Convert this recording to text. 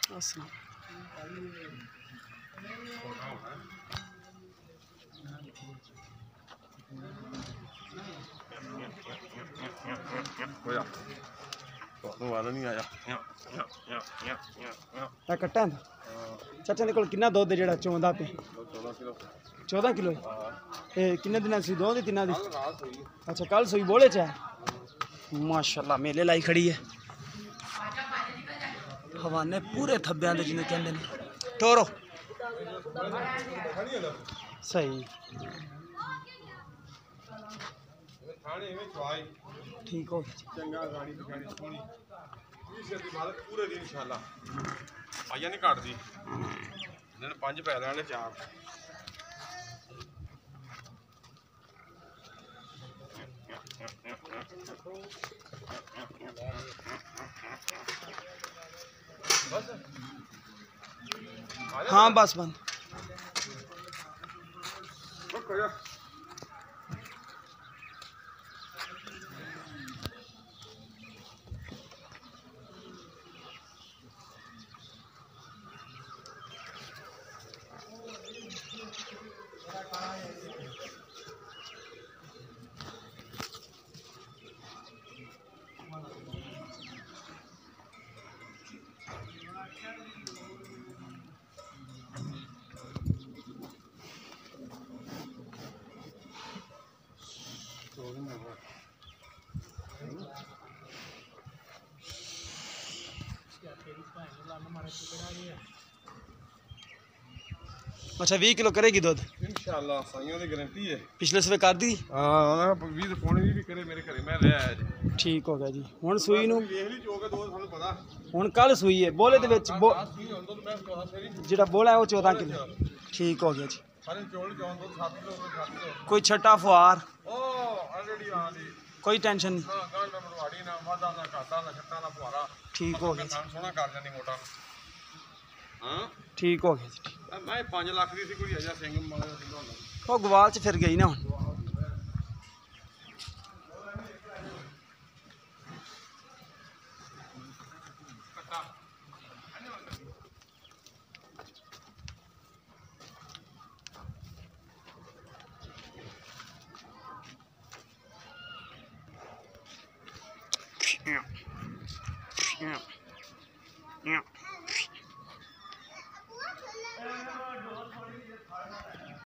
अस्सलाम। वाला नहीं आया कट्टा चाचा को कितना दुध है जो चौंदा पे 14 किलो किन्ने दिन सी दो दी तिना दी अच्छा कल सुई बोले च माशाल्लाह मेले लाई खड़ी है हवाने पूरे थब्बे जिन्हें कहते हैं टोरो सही ठीक हो पूरे दिन इंशाल्लाह आइया नहीं घटती इन्होंने 5 पैरों वाले 4 हाँ बस बंद अच्छा 20 किलो करेगी दूध इंशाल्लाह साइयों की गारंटी है पिछले सवे कर दी हां 20 पौने भी करे मेरे घरे मैं ले आया जी ठीक हो गया जी हुन सुई नु देख ली चोके दो थानू पता हुन कल सुई है बोले दे विच जेड़ा बोला है वो 14 किलो ठीक हो गया जी सारे चोल जौन दो 7 किलो 7 किलो कोई छटा फुआर ओ ऑलरेडी आ दी कोई टेंशन नहीं हां गाल में मरवाड़ी ना वादा ना घाटा ना छट्टा ना फुआरा ठीक हो गया काम सोना कर जानी मोटा हां ठीक हो गया जी मैं 5 लाख दी सी कोई अजा सिंह माले दा सिंह होंदा वो गवाल च फिर गई ना हुन Yeah.